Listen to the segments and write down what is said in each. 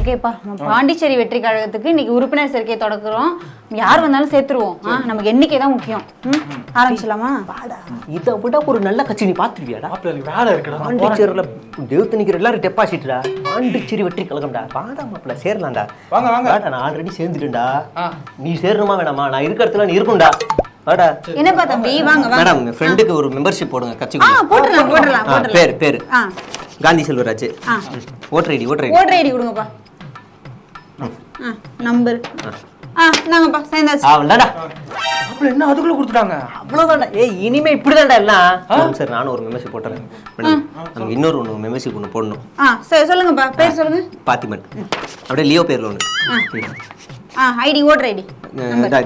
ஓகேப்பா, பாண்டிச்சேரி வெற்றி கழகத்துக்கு இன்னைக்கு உறுப்பினர் சேர்க்கையை தொடக்குறோம். யார் வந்தாலும் சேர்த்துருவோம். நமக்கு எண்ணிக்கை தான் முக்கியம். ஆரம்பிச்சலாமா? இதை விட ஒரு நல்ல கட்சி நீ பாத்துருவியாடா? வேலை இருக்குடா. பாண்டிச்சேரியில தேவத்து நிக்கிற எல்லாரும் டெபாசிட்டா. பாண்டிச்சேரி வெற்றி கழகம்டா. வாடா மாப்பிள்ள சேரலாம்டா. வாங்க வாங்க. நான் ஆல்ரெடி சேர்ந்துட்டேன்டா. நீ சேரணுமா வேணாமா? நான் இருக்க இடத்துல நீ இருக்கும்டா. வாடா. என்னப்பா தம்பி, வாங்க வாங்க. மேடம், ஃப்ரெண்டுக்கு ஒரு மெம்பர்ஷிப் போடுங்க கட்சிக்கு. போடலாம். பேரு காந்தி செல்வராஜ். ஓட்டர் ஐடி கொடுங்கப்பா. நம்பர் நாங்கப்பா சேர்ந்தாச்சு. அவ்வளோடா. அப்புறம் என்ன அதுக்குள்ள கொடுத்துட்டாங்க? அவ்வளோதான்டா. இனிமே இப்படிதான்டா எல்லாம். சார் நானும் ஒரு மெம்பர்ஷிப் போட்டுறேன். நமக்கு இன்னொரு ஒன்று மெம்பர்ஷிப் ஒன்று போடணும். சரி சொல்லுங்கப்பா, பேர் சொல்லுங்க. பாத்திமன். அப்படியே லியோ பேர்ல ஒன்று. ID, voter ID.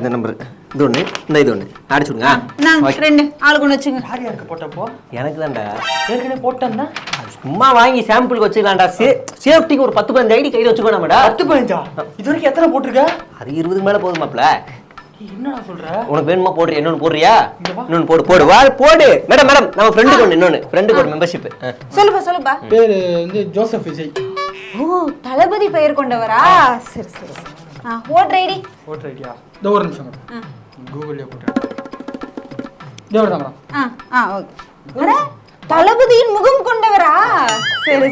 இந்த நம்பர் இது ஒன்று, இது ஒன்று அடிச்சு விடுங்க. நாங்க ரெண்டு ஆளுக்கு ஒன்று வச்சுங்க. யாருக்கு போட்டப்போ? எனக்கு தான்டா. ஏற்கனவே போட்டேன்னா சும்மா வாங்கி சாம்பிளுக்கு வச்சுக்கலாம்டா. சேஃப்டிக்கு ஒரு 10-15 ஐடி கையில் வச்சுக்கோ. நம்மடா 10-15 இது வரைக்கும் எத்தனை போட்டிருக்க? அது 20 மேல போதுமாப்ல. என்னடா சொல்ற? உனக்கு வேணுமா போடுறியா? இன்னொன்னு போடுறியா? இன்னொன்னு போடு போடு. மேடம் நம்ம ஃப்ரெண்டுக்கு ஒன்று, இன்னொன்னு ஃப்ரெண்டுக்கு ஒரு மெம்பர்ஷிப். சொல்லுப்பா. பேரு வந்து ஜோசப் விஜய். ஓ, தளபதி பெயர் கொண்டவரா? சரி. Voter idea? இதோ ஒரு நிமிஷம் மேடம். கூகுள்ல போட்டேன். தேவடா மேடம். ஓகே. தளபதியின் முகம் கொண்டவரா? சரி.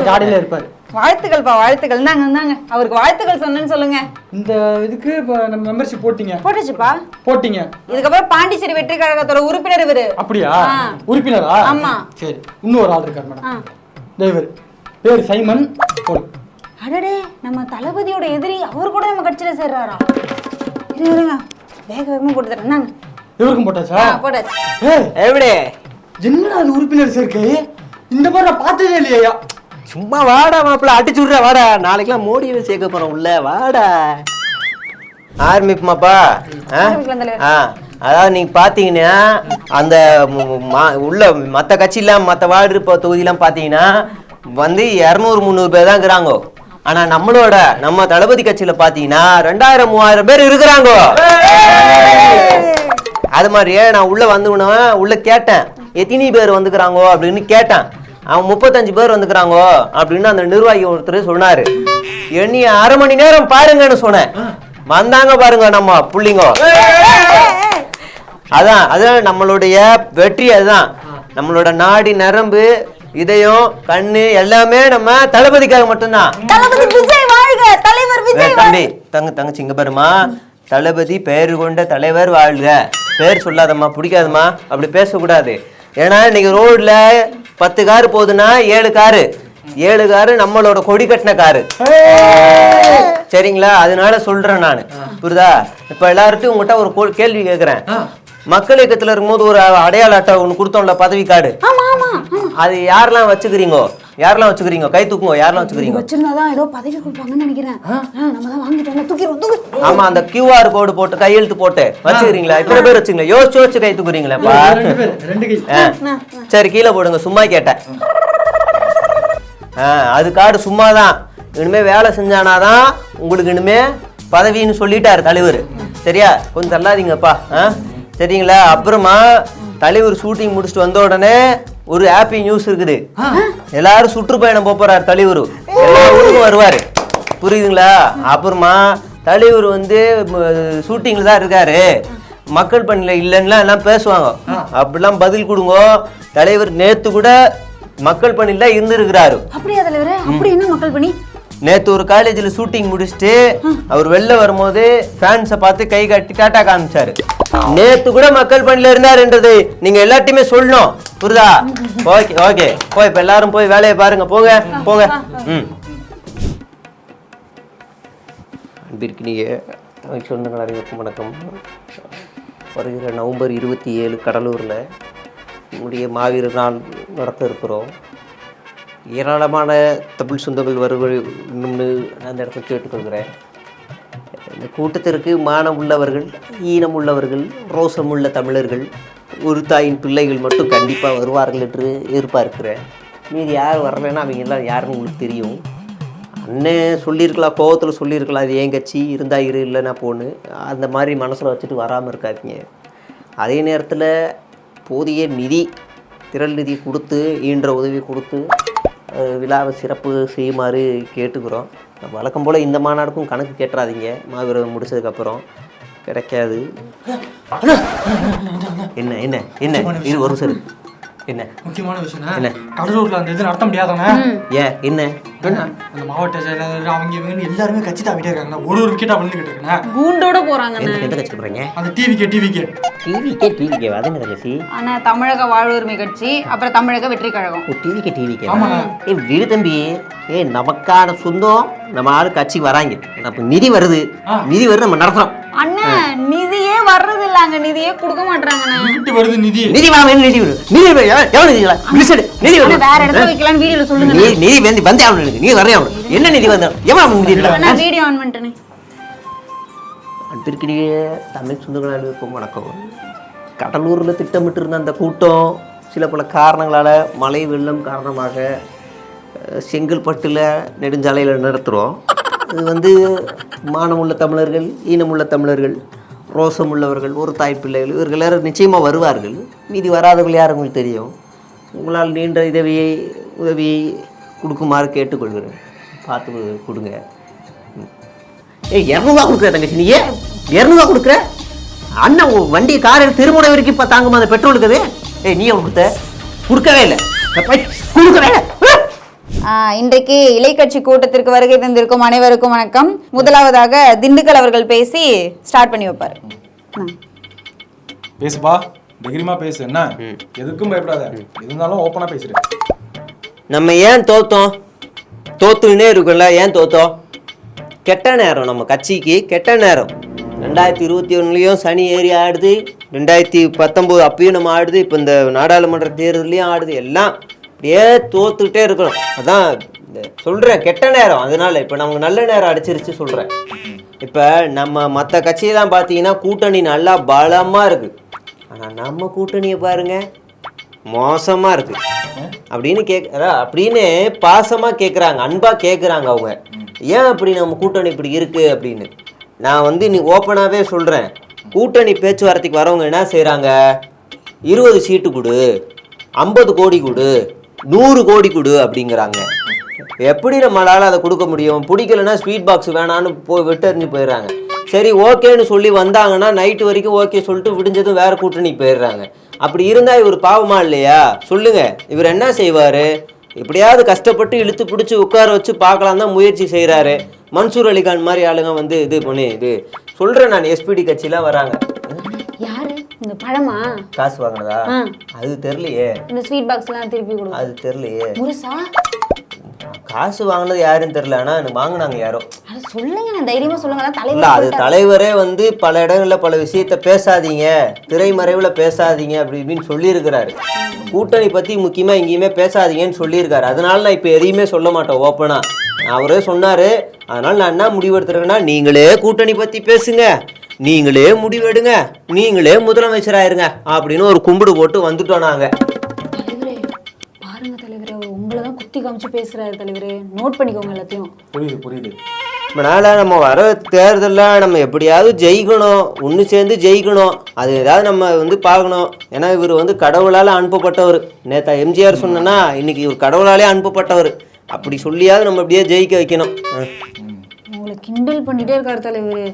ஜாடியில இருப்பாரு. வாழ்த்துக்கள். நாங்க அவருக்கு வாழ்த்துக்கள் சொன்னேன்னு சொல்லுங்க. இந்த இதுக்கு நம்ம மெம்பர்ஷிப் போட்டுச்சுப்பா. போட்டீங்க. இதுக்கப்புறம் பாண்டிச்சேரி வெற்றி கழகத்தோட உறுப்பினர் இவரு. அப்படியா? உறுப்பினரா? ஆமா. சரி, இன்னொரு ஆள் இருக்காரு மேடம். டிரைவர் பேர் சைமன். அடடே, நம்ம தளபதியோட எதிரி அவர் கூட நம்ம கட்சியில சேர்றாரா? இருங்க, வேகமா போட்டு தரேன். இவருக்கும் போட்டாச்சா? போட்டாச்சு. எப்படி என்னடா அது உறுப்பினர் சேர்க்கை? இந்த மாதிரி நான் பார்த்ததே இல்லையா? சும்மா வாடா மாப்பிள்ள, அடிச்சு விடுற வாடா. நாளைக்கெல்லாம் மோடியை சேர்க்க போறோம் உள்ள. வாடா ஆரம்பிப்புமாப்பா. அதாவது நீங்க பாத்தீங்கன்னா அந்த உள்ள மற்ற கட்சியெல்லாம் மற்ற வார்டு தொகுதியெல்லாம் பாத்தீங்கன்னா வந்து 200-300 பேர் தான் இருக்கிறாங்க. ஆனா நம்ம தளபதி கட்சியில பாத்தீங்கன்னா 2000-3000 பேர் இருக்கிறாங்க. அது மாதிரியே நான் உள்ள உள்ள கேட்டேன், எத்தனை பேர் வந்துக்கிறாங்கோ அப்படின்னு கேட்டேன். அவன் 35 பேர் வந்துக்கிறாங்கோ அப்படின்னு அந்த நிர்வாகி ஒருத்தர் சொன்னாரு. எண்ணி 1/2 மணி நேரம் பாருங்கன்னு சொன்னேன். வந்தாங்க பாருங்க நம்ம புள்ளிங்கோ. அதான் நம்மளுடைய வெற்றி. அதுதான் நம்மளோட நாடி நரம்பு, இதயம், கண்ணு எல்லாமே நம்ம தளபதிக்காக மட்டும்தான். தம்பி தங்கச்சி இங்க பாருமா, தளபதி பெயர் கொண்ட தலைவர் வாழ்க. பேர் சொல்லாதம்மா, பிடிக்காதம்மா, அப்படி பேசக்கூடாது. ஏன்னா இன்னைக்கு ரோட்ல 10 காரு போகுதுன்னா 7 காரு நம்மளோட கொடி கட்டின காரு. சரிங்களா? அதனால சொல்றேன் நான். புரியுதா? இப்ப எல்லார்ட்டும் உங்ககிட்ட ஒரு கேள்வி கேட்கிறேன். மக்கள் இயக்கத்துல இருக்கும்போது ஒரு அடையாள அட்டை ஒண்ணு கொடுத்தோம்ல, பதவி கார்டு. அது யாரெல்லாம் வச்சுக்கிறீங்க? கை தூக்குங்க. யாரெல்லாம் வச்சுக்கிறீங்க? வச்சிருந்தாதான் ஏதோ பதவி கொடுப்பாங்கன்னு நினைக்கிறேன். நம்ம தான் வாங்கிட்டோம், தூக்கிடுவோம். ஆமா, அந்த QR கோடு போட்டு கையெழுத்து போட்டு வச்சுக்கிறீங்களா? இத்தனை பேர் வச்சுங்களா? யோசிச்சு கை தூக்குறீங்களா? சரி, கீழே போடுங்க. சும்மா கேட்டேன். அது கார்டு சும்மாதான். இனிமே வேலை செஞ்சானாதான் உங்களுக்கு இனிமே பதவின்னு சொல்லிட்டாரு தலைவர். சரியா? கொஞ்சம் தள்ளாதீங்கப்பா. சரிங்களா? அப்புறமா தலைவர் ஷூட்டிங் முடிச்சுட்டு வந்த உடனே ஒரு ஹாப்பி நியூஸ் இருக்குது. எல்லாரும் சுற்றுப்பயணம் போறாரு தலைவர். எல்லா ஊருக்கும் வருவாரு. புரியுதுங்களா? அப்புறமா தலைவர் வந்து ஷூட்டிங்ல தான் இருக்காரு, மக்கள் பணியில இல்லைன்னா எல்லாம் பேசுவாங்க. அப்படிலாம் பதில் கொடுங்க. தலைவர் நேத்து கூட மக்கள் பணியில இருந்திருக்கிறாரு. அப்படியா தலைவரே? அப்படி என்ன மக்கள் பணி? நேத்து ஒரு காலேஜ்ல ஷூட்டிங் முடிச்சுட்டு அவர் வெளில வரும்போது ஃபேன்ஸை பார்த்து கை கட்டி டாட்டா காமிச்சாரு. நேத்து கூட மக்கள் பணியில இருந்தாருன்றது நீங்க எல்லாத்தையுமே சொல்லணும். புரியுதா? ஓகே போய் இப்ப எல்லாரும் போய் வேலையை பாருங்க. போங்க. அன்பிற்கினிய சொந்தங்கள் அனைவருக்கும் வணக்கம். வருகிற நவம்பர் 27 கடலூர்ல நம்முடைய மாவீரர் நாள் நடத்த இருக்கிறோம். ஏராளமான தமிழ் சொந்தங்கள் வரும்னு அந்த இடத்துல கேட்டுக்கொள்கிறேன். இந்த கூட்டத்திற்கு மானம் உள்ளவர்கள், ஈனம் உள்ளவர்கள், ரோசம் உள்ள தமிழர்கள், ஒரு தாயின் பிள்ளைகள் மட்டும் கண்டிப்பாக வருவார்கள் என்று எதிர்பார்க்கிறேன். மீதி யார் வரலைன்னா அவங்க எல்லாம் யாருன்னு உங்களுக்கு தெரியும். அண்ணன் சொல்லியிருக்கலாம், கோவத்தில் சொல்லியிருக்கலாம், அது ஏன் கட்சி இருந்தால் இல்லைன்னா போன்னு. அந்த மாதிரி மனசில் வச்சுட்டு வராமல் இருக்காதீங்க. அதே நேரத்தில் போதிய நிதி, திரள் நிதி கொடுத்து, ஈன்ற உதவி கொடுத்து விழாவை சிறப்பு செய்யுமாறு கேட்டுக்கிறோம். வழக்கம் போல் இந்த மாநாடுக்கும் கணக்கு கேட்டுறாதீங்க. மாவீரர் முடிச்சதுக்கப்புறம் கிடைக்காது. என்ன என்ன என்ன இது ஒரு சரி என்ன முக்கியமான விஷயம் என்ன? கடலூர்ல அந்த இது நடத்த முடியாதானே? ஏன் என்ன அந்த மாவட்ட செயலாளர் அவங்க இவங்க எல்லாருமே கட்சி தாவிட்டே இருக்காங்க. ஒரு விக்கெட்டா விழுந்துகிட்டு இருக்கேன். கூண்டோட போறாங்க. எந்த கட்சி போறீங்க? அந்த டிவிக்கே அது என்ன கட்சி? ஆனா தமிழக வாழ்வுரிமை கட்சி, அப்புறம் தமிழக வெற்றி கழகம். டிவிக்கே வீடு தம்பி. நமக்கான சொந்தம் நம்ம ஆளு கட்சி வராங்க. நம்ம நிதி வருது நம்ம நடத்துறோம். அண்ணா நிதியே வர்றது இல்ல, அங்க நிதியே கொடுக்க மாட்டாங்க. வருது நிதி வரும் நிதி வேற இடத்துல வைக்கலாம்னு வீடியோல சொல்லுங்க. நிதி வந்து அவனுக்கு நீ வரேன். என்ன நிதி வந்தா நான் வீடியோ ஆன் பண்ணிட்டேனே. அன்பிற்கிடையே தமிழ் சொந்தங்கள் அனைவருக்கும் வணக்கம். கடலூரில் திட்டமிட்டு இருந்த அந்த கூட்டம் சில பல காரணங்களால் மழை வெள்ளம் காரணமாக செங்கல்பட்டில் நெடுஞ்சாலையில் நடத்துகிறோம். இது வந்து மானமுள்ள தமிழர்கள், ஈனமுள்ள தமிழர்கள், ரோசமுள்ளவர்கள், ஒரு தாய் பிள்ளைகள் இவர்கள் எல்லாரும் நிச்சயமாக வருவார்கள். மீதி வராதவர்கள் யார் உங்களுக்கு தெரியும். உங்களால் நீண்ட உதவியை கொடுக்குமாறு கேட்டுக்கொள்கிறேன். பார்த்து கொடுங்க. 200 கொடுக்குற தங்கச்சி, நீ 200 கொடுக்குற? அண்ணன் வண்டி காரில் திருமுனை வரைக்கும் இப்போ தாங்குமா அந்த பெட்ரோலுக்குது? நீ கொடுக்கவே இல்லை. இன்றைக்கு இலைக்கட்சி கூட்டத்திற்கு வருகை தந்திருக்கும் அனைவருக்கும் வணக்கம். முதலாவதாக திண்டுக்கல் அவர்கள் பேசி ஸ்டார்ட் பண்ணி வைப்பார். பேசுப்பா, தைரியமா பேசு. என்ன எதுக்கும் பயப்படாத, இருந்தாலும் ஓப்பனா பேசுறேன். நம்ம ஏன் தோத்துன்னே இருக்குல்ல, ஏன் தோத்தோம்? கெட்ட நேரம், நம்ம கட்சிக்கு கெட்ட நேரம். 2021 சனி ஏறி ஆடுது, 2019 அப்பயும் நம்ம ஆடுது, இப்போ இந்த நாடாளுமன்ற தேர்தலையும் ஆடுது. எல்லாம் அப்படியே தோத்துக்கிட்டே இருக்கணும். அதான் சொல்கிறேன், கெட்ட நேரம். அதனால இப்போ நமக்கு நல்ல நேரம் அடிச்சிருச்சு சொல்கிறேன். இப்போ நம்ம மற்ற கட்சியெல்லாம் பார்த்தீங்கன்னா கூட்டணி நல்லா பலமாக இருக்குது. ஆனால் நம்ம கூட்டணியை பாருங்கள், மோசமாக இருக்குது அப்படின்னு பாசமாக கேட்குறாங்க, அன்பாக கேட்குறாங்க அவங்க. ஏன் அப்படி நம்ம கூட்டணி இப்படி இருக்குது அப்படின்னு நான் வந்து நீ ஓப்பனாகவே சொல்கிறேன். கூட்டணி பேச்சுவார்த்தைக்கு வரவங்க என்ன செய்கிறாங்க? 20 சீட்டு கொடு, 50 கோடி கொடு, 100 கோடி கொடு அப்படிங்கிறாங்க. எப்படி நம்மளால் அதை கொடுக்க முடியும்? பிடிக்கலன்னா ஸ்வீட் பாக்ஸ் வேணான்னு விட்டறிஞ்சு போயிடுறாங்க. சரி ஓகேன்னு சொல்லி வந்தாங்கன்னா நைட்டு வரைக்கும் ஓகே சொல்லிட்டு விடிஞ்சதும் வேறு கூட்டணிக்கு போயிடுறாங்க. அப்படி இருந்தால் இவர் பாவமா இல்லையா? சொல்லுங்கள். இவர் என்ன செய்வார்? எப்படியாவது கஷ்டப்பட்டு இழுத்து பிடிச்சி உட்கார வச்சு பார்க்கலாம் தான் முயற்சி செய்கிறாரு. மன்சூர் அலிகான் மாதிரி ஆளுங்க வந்து இது பண்ணி இது சொல்கிறேன். நான் SPD கட்சியெலாம் வராங்க. யாரு இந்த பழமா காசு வாங்கினதா? அது தெரியலையே. இந்த ஸ்வீட் பாக்ஸ்லாம் திருப்பி கொடுங்க. அது தெரியலையே. முருசா காசு வாங்கினது யாருன்னு தெரியல. ஆனால் எனக்கு வாங்கினாங்க யாரோ. அது சொல்லுங்க, நான் தைரியமா சொல்லுங்க. இல்லை, அது தலைவரே வந்து பல இடங்களில் பல விஷயத்த பேசாதீங்க, திரைமறைவில் பேசாதீங்க அப்படி இப்படின்னு சொல்லியிருக்கிறாரு. கூட்டணி பற்றி முக்கியமாக எங்கேயுமே பேசாதீங்கன்னு சொல்லியிருக்காரு. அதனால நான் இப்போ எதையுமே சொல்ல மாட்டேன் ஓப்பனாக. அவரே சொன்னார். அதனால் நான் என்ன முடிவெடுத்துருக்கேன்னா, நீங்களே கூட்டணி பற்றி பேசுங்க, நீங்களே முடிவெடுங்க, நீங்களே முதலமைச்சராயிருங்க அப்படின்னு ஒரு கும்பிடு போட்டு வந்துட்டோம் நாங்கள். உங்களதான் குத்தி காமிச்சு பேசுறாரு தலைவரே, நோட் பண்ணிக்கோங்க எல்லாத்தையும். புரியுது. அதனால நம்ம வர தேர்தலில் நம்ம எப்படியாவது ஜெயிக்கணும், ஒன்று சேர்ந்து ஜெயிக்கணும். அது ஏதாவது நம்ம வந்து பார்க்கணும். ஏன்னா இவர் வந்து கடவுளால் அனுப்பப்பட்டவர். நேத்தா எம்ஜிஆர் சொன்னா இன்னைக்கு இவர் கடவுளாலே அனுப்பப்பட்டவர். அப்படி சொல்லியாவது நம்ம அப்படியே ஜெயிக்க வைக்கணும். உங்களை கிண்டல் பண்ணிட்டே இருக்காரு தலைவரே.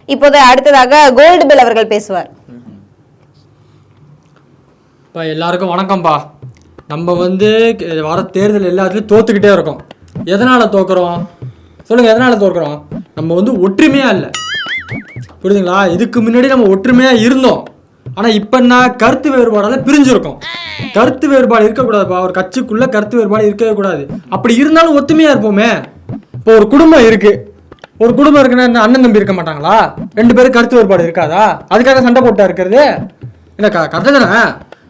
இப்போது அடுத்ததாக கோல்டு பெல் அவர்கள் பேசுவார். இப்போ எல்லாருக்கும் வணக்கம்ப்பா. நம்ம வந்து வர தேர்தல் எல்லாத்துலேயும் தோத்துக்கிட்டே இருக்கோம். எதனால் தோக்குறோம் சொல்லுங்கள்? எதனால் தோக்குறோம்? நம்ம வந்து ஒற்றுமையாக இல்லை, புரியுதுங்களா? இதுக்கு முன்னாடி நம்ம ஒற்றுமையாக இருந்தோம். ஆனால் இப்போ நான் கருத்து வேறுபாடால் பிரிஞ்சிருக்கோம். கருத்து வேறுபாடு இருக்கக்கூடாதுப்பா. ஒரு கட்சிக்குள்ளே கருத்து வேறுபாடு இருக்கவே கூடாது. அப்படி இருந்தாலும் ஒற்றுமையாக இருப்போமே. இப்போ ஒரு குடும்பம் இருக்குன்னா அண்ணன் தம்பி இருக்க மாட்டாங்களா? 2 பேரும் கருத்து வேறுபாடு இருக்காதா? அதுக்காக சண்டை போட்டா இருக்கிறது இல்லை? கரெக்டாக தானே?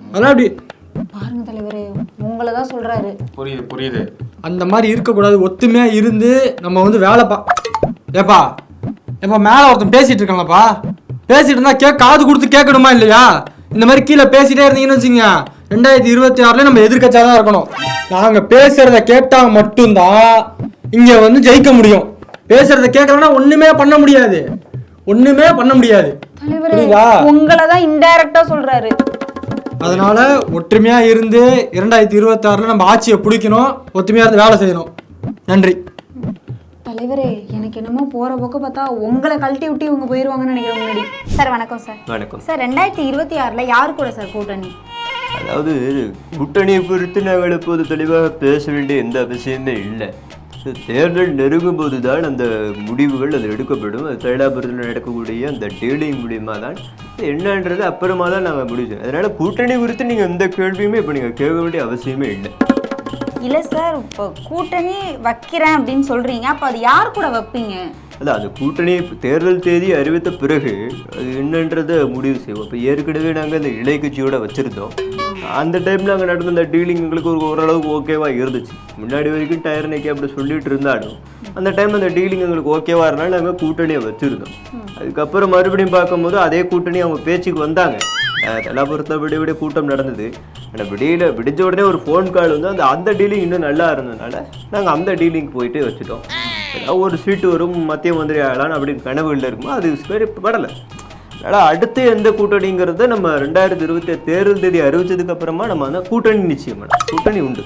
அதெல்லாம் அப்படி பாருங்க தலைவரே, உங்களை தான் சொல்றாரு. புரியுது. அந்த மாதிரி இருக்கக்கூடாது. ஒத்துமையா இருந்து நம்ம வந்து வேலை ஏப்பா மேல ஒருத்தன் பேசிட்டு இருக்காங்கப்பா. பேசிட்டு இருந்தா காது கொடுத்து கேட்கணுமா இல்லையா? இந்த மாதிரி கீழே பேசிட்டே இருந்தீங்கன்னு வச்சுங்க, 2026 நம்ம எதிர்க்கட்சியா தான் இருக்கணும். நாங்க பேசுறத கேட்டா மட்டும்தான் இங்க வந்து ஜெயிக்க முடியும். பேசுறத கேட்கலன்னா ஒண்ணுமே பண்ண முடியாது. புரியுதா? உங்களை தான் இன்டைரக்டா சொல்றாரு. அதனால ஒற்றுமையா இருந்து 2026 நம்ம ஆட்சியை பிடிக்கணும், ஒத்துமையா இருந்து வேலை செய்யணும். நன்றி தலைவரே. எனக்கு என்னமோ போற போக்க பார்த்தா உங்களை கழட்டி விட்டு இவங்க போயிருவாங்கன்னு நினைக்கிறேன் முன்னாடி. சார் வணக்கம் சார். வணக்கம் சார் 2026 யாரு கூட சார் கூட்டணி? அதாவது கூட்டணியை குறித்து நாங்கள் இப்போது தெளிவாக பேச வேண்டிய எந்த அவசியமே இல்லை. தேர்தல் நெருங்கும் போது தான் அந்த முடிவுகள் அது எடுக்கப்படும். அது தைலாபுரத்தில் நடக்கக்கூடிய அந்த டீலிங் மூலியமாக தான் என்னன்றது அப்புறமா தான் நாங்கள் முடிச்சோம். அதனால் கூட்டணி குறித்து நீங்கள் எந்த கேள்வியுமே இப்போ நீங்கள் கேட்க வேண்டிய அவசியமே இல்லை. இல்லை சார், இப்போ கூட்டணி வைக்கிறேன் அப்படின்னு சொல்றீங்க, அப்போ அது யார் கூட வைப்பீங்க? அதான் அந்த கூட்டணி தேர்தல் தேதி அறிவித்த பிறகு அது என்னன்றதை முடிவு செய்வோம். இப்போ ஏற்கனவே நாங்கள் அந்த இலை கட்சியோட வச்சுருந்தோம். அந்த டைமில் அங்கே நடந்த அந்த டீலிங் எங்களுக்கு ஓரளவுக்கு ஓகேவாக இருந்துச்சு. முன்னாடி வரைக்கும் டயர் நைக்கி அப்படி சொல்லிட்டு இருந்தாலும் அந்த டைம் அந்த டீலிங் எங்களுக்கு ஓகேவாக இருந்தாலும் நாங்கள் கூட்டணியை வச்சுருந்தோம். அதுக்கப்புறம் மறுபடியும் பார்க்கும்போது அதே கூட்டணி அவங்க பேச்சுக்கு வந்தாங்க. தெல்லாபுரத்தில் விட கூட்டம் நடந்தது. ஆனால் விடிஞ்ச உடனே ஒரு ஃபோன் கால் வந்து அந்த டீலிங் இன்னும் நல்லா இருந்ததுனால நாங்கள் அந்த டீலிங் போயிட்டு வச்சுட்டோம். ஏதாவது ஒரு சீட்டு வரும், மத்திய மந்திரி ஆகலான்னு அப்படின்னு கனவுகளில் இருக்குமோ அது சரி படலை. அதனால் அடுத்து எந்த கூட்டணிங்கிறத நம்ம 2027 தேர்தல் தேதி அறிவிச்சதுக்கு அப்புறமா நம்ம அந்த கூட்டணி நிச்சயம் கூட்டணி உண்டு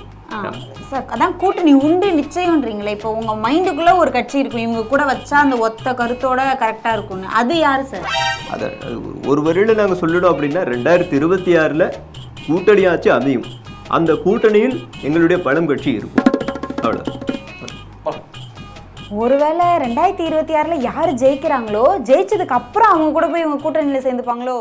சார். அதான் கூட்டணி உண்டு நிச்சயம்ன்றீங்களே, இப்போ உங்க மைண்டுக்குள்ள ஒரு கட்சி இருக்கும், இவங்க கூட வச்சா அந்த ஒத்த கருத்தோட கரெக்டா இருக்கும்னு, அது யாரு சார்? அதை ஒரு வரையில் நாங்கள் சொல்லிடும் அப்படின்னா 2026 கூட்டணியாச்சு அமையும். அந்த கூட்டணியில் எங்களுடைய பலம் கட்சி இருக்கும். அவ்வளோ. ஒருவேளை 2026 யாரு ஜெயிக்கிறாங்களோ, ஜெயிச்சதுக்கு அப்புறம் அவங்க கூட போய் இவங்க கூட்டணியில சேர்ந்துப்பாங்களோ?